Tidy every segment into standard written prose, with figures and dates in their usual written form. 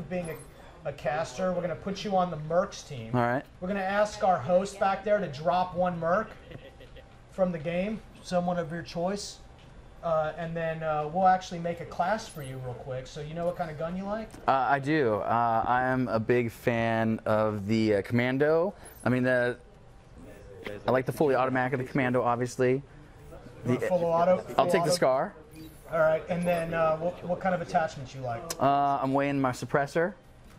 of being a caster. We're going to put you on the Mercs team. All right. We're going to ask our host back there to drop one Merc from the game, someone of your choice. And then we'll actually make a class for you real quick. So you know what kind of gun you like? I do. I am a big fan of the Commando. I mean, I like the fully automatic of the Commando, obviously. Full auto? I'll take the Scar. All right. And then what kind of attachments you like? I'm weighing my suppressor.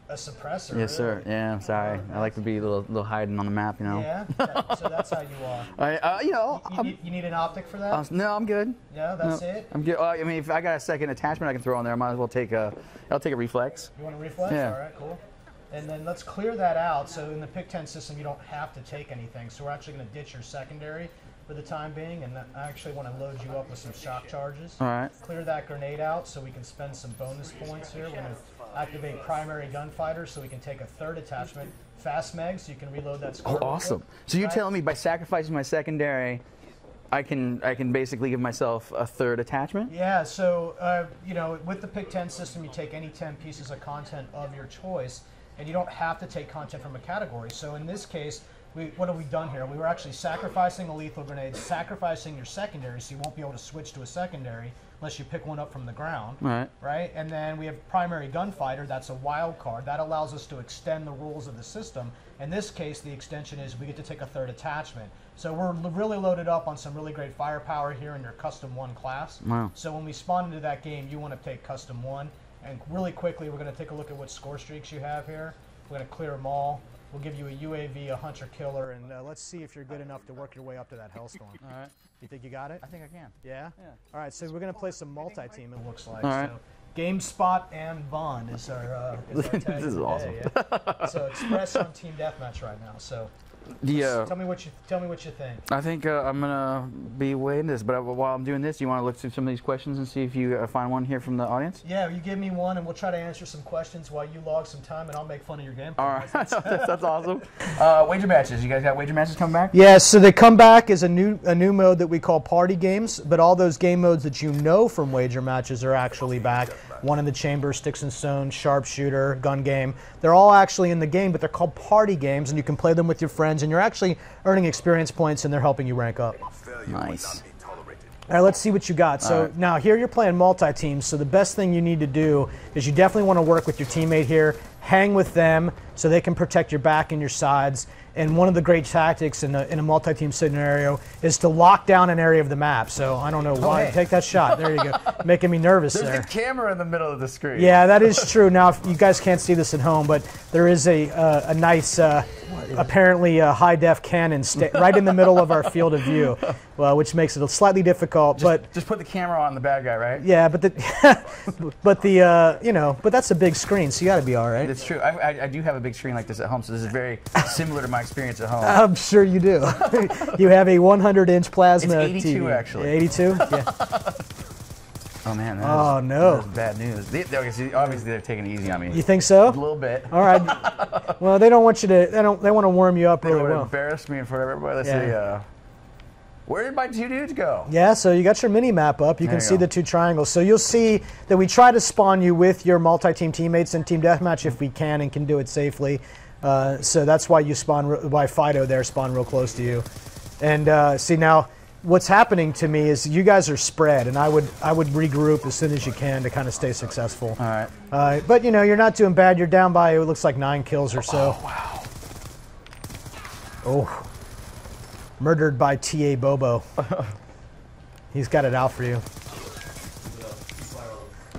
A suppressor? Yes, sir. Yeah, I'm sorry. I like to be a little hiding on the map, you know. Yeah? So that's how you are. You need an optic for that? No, I'm good. Yeah, that's it? I'm good. I mean, if I got a second attachment I can throw on there, I might as well I'll take a reflex. You want a reflex? Yeah. All right, cool. And then let's clear that out. So in the Pick 10 system, you don't have to take anything. So we're actually going to ditch your secondary for the time being, and I actually want to load you up with some shock charges. All right. Clear that grenade out so we can spend some bonus points here. We're going to activate primary gunfighter so we can take a third attachment, fast meg, so you can reload that score. Oh, awesome. So you're telling me by sacrificing my secondary, I can basically give myself a third attachment? Yeah, so with the Pick 10 system, you take any 10 pieces of content of your choice, and you don't have to take content from a category. So in this case, what have we done here? We were actually sacrificing a lethal grenade, sacrificing your secondary, so you won't be able to switch to a secondary unless you pick one up from the ground. Right? And then we have primary gunfighter. That's a wild card. That allows us to extend the rules of the system. In this case, the extension is we get to take a third attachment. So we're really loaded up on some really great firepower here in your Custom 1 class. Wow. So when we spawn into that game, you want to take Custom 1. And really quickly, we're going to take a look at what score streaks you have here. We're going to clear them all. We'll give you a UAV, a hunter-killer, and let's see if you're good enough to work your way up to that Hellstorm. All right. You think you got it? I think I can. Yeah? Yeah. All right, so we're going to play some multi-team, it looks like. All right. So GameSpot and Bond is our tag This is today, awesome. Yeah? So Express on TeamDeathMatch right now. So tell me what you think. I think I'm gonna be weighing this, but while I'm doing this, you want to look through some of these questions and see if you find one here from the audience? Yeah, you give me one, and we'll try to answer some questions while you log some time, and I'll make fun of your game. All right, that's awesome. Wager matches. You guys got wager matches coming back? Yeah, so they come back as a new mode that we call party games, but all those game modes that you know from wager matches are actually back. One in the chamber, sticks and stones, sharpshooter, gun game. They're all actually in the game, but they're called party games, and you can play them with your friends, and you're actually earning experience points, and they're helping you rank up. Nice. All right, let's see what you got. So now here you're playing multi-teams, so the best thing you need to do is you definitely want to work with your teammate here, hang with them so they can protect your back and your sides. And one of the great tactics in a multi-team scenario is to lock down an area of the map. So I don't know why. Take that shot. There you go. Making me nervous there. There's a camera in the middle of the screen. Yeah, that is true. Now, if you guys can't see this at home, but there is a nice, apparently high-def cannon right in the middle of our field of view, which makes it slightly difficult. Just put the camera on the bad guy, right? Yeah, but that's a big screen, so you got to be all right. That's true. I do have a big screen like this at home, so this is very similar to my experience at home. I'm sure you do. You have a 100-inch plasma It's 82 TV. actually. 82? Yeah. Oh man. No. That's bad news. Obviously they're taking it easy on me. You think so? A little bit. All right. Well, they don't want you to. They want to warm you up really They well. would embarrass me in front of everybody. Let's see. Where did my two dudes go? Yeah, so you got your mini map up. You can see the two triangles. So you'll see that we try to spawn you with your multi-team teammates in Team Deathmatch if we can and can do it safely. So that's why you spawn. Why Fido there spawn real close to you. And see now, what's happening to me is you guys are spread, and I would regroup as soon as you can to kind of stay successful. All right. But you're not doing bad. You're down by it looks like 9 kills or so. Oh wow. Oh. Murdered by T.A. Bobo. He's got it out for you.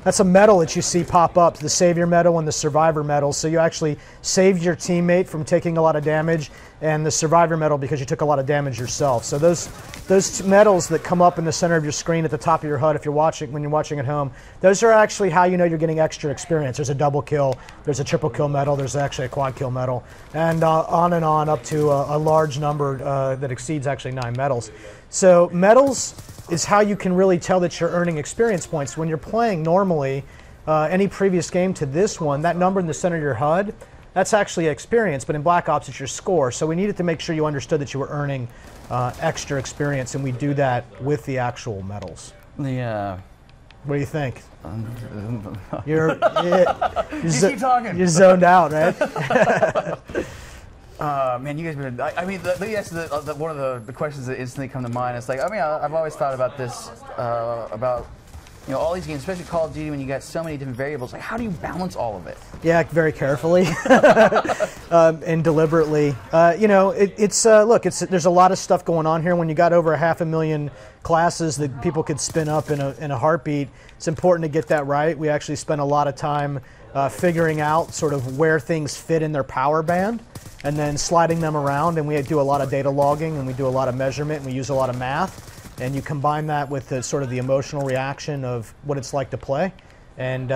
That's a medal that you see pop up, the Savior medal and the Survivor medal. So you actually saved your teammate from taking a lot of damage, and the Survivor medal because you took a lot of damage yourself. So those medals that come up in the center of your screen at the top of your HUD when you're watching at home, those are actually how you know you're getting extra experience. There's a double kill, there's a triple kill medal, there's actually a quad kill medal, and on up to a large number that exceeds actually 9 medals. So medals is how you can really tell that you're earning experience points. When you're playing normally, any previous game to this one, that number in the center of your HUD, that's actually experience, but in Black Ops it's your score. So we needed to make sure you understood that you were earning extra experience, and we do that with the actual medals. What do you think? You keep talking. You're zoned out, right? Man, you guys been. I mean, let me ask one of the questions that instantly come to mind. It's like, I mean, I've always thought about this, about all these games, especially Call of Duty, when you got so many different variables. Like, how do you balance all of it? Yeah, very carefully and deliberately. Look, there's a lot of stuff going on here. When you got over 500,000 classes that people could spin up in a heartbeat, it's important to get that right. We actually spent a lot of time figuring out sort of where things fit in their power band, and then sliding them around. And we do a lot of data logging, and we do a lot of measurement, and we use a lot of math. And you combine that with the sort of the emotional reaction of what it's like to play. And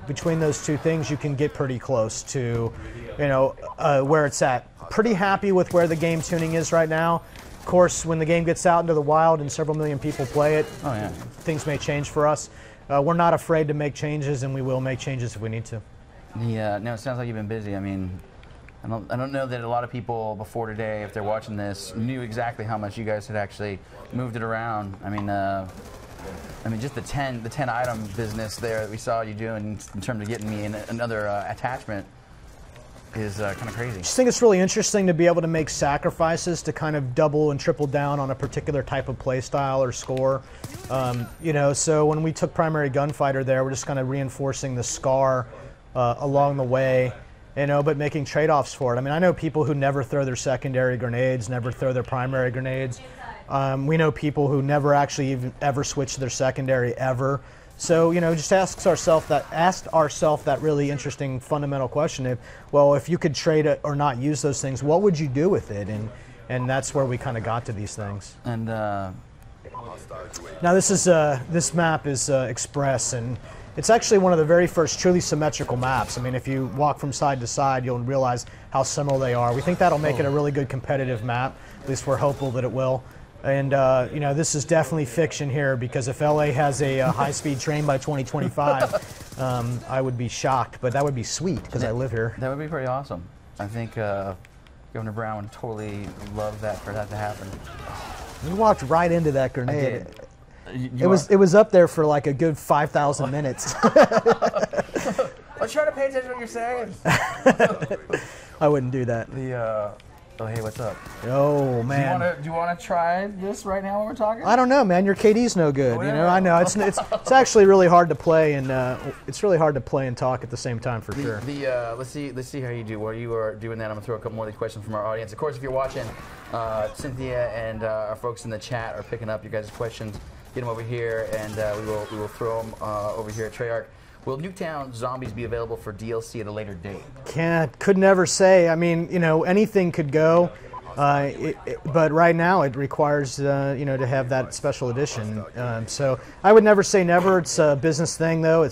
between those two things, you can get pretty close to, where it's at. Pretty happy with where the game tuning is right now. Of course, when the game gets out into the wild and several million people play it, things may change for us. We're not afraid to make changes, and we will make changes if we need to. Yeah, no, it sounds like you've been busy. I mean, I don't know that a lot of people before today, if they're watching this, knew exactly how much you guys had actually moved it around. I mean, just the 10 item business there that we saw you doing in terms of getting me another attachment is kind of crazy. I just think it's really interesting to be able to make sacrifices to kind of double and triple down on a particular type of play style or score. So when we took primary gunfighter there, we're just kind of reinforcing the SCAR along the way. But making trade-offs for it. I mean, I know people who never throw their secondary grenades, never throw their primary grenades. We know people who never actually ever switch their secondary ever. So, just ask ourselves that really interesting fundamental question. If you could trade it or not use those things, what would you do with it? And that's where we kind of got to these things. And now this map is Express, and it's actually one of the very first truly symmetrical maps. I mean, if you walk from side to side, you'll realize how similar they are. We think that'll make it a really good competitive map. At least we're hopeful that it will. And, this is definitely fiction here, because if LA has a high-speed train by 2025, I would be shocked. But that would be sweet, because I live here. That would be pretty awesome. I think Governor Brown would totally love for that to happen. We walked right into that grenade. It was up there for like a good 5,000 minutes. Let's try to pay attention to what you're saying. I wouldn't do that. Oh, hey, what's up? Oh, man. Do you want to try this right now when we're talking? I don't know, man. Your KD's no good. I know it's actually really hard to play, and it's really hard to play and talk at the same time for sure. Let's see how you do. While you are doing that, I'm gonna throw a couple more of these questions from our audience. Of course, if you're watching, Cynthia and our folks in the chat are picking up your guys' questions. Get them over here, and we will throw them over here at Treyarch. Will Nuketown Zombies be available for DLC at a later date? Could never say. I mean, anything could go, but right now it requires, to have that special edition. So I would never say never. It's a business thing, though.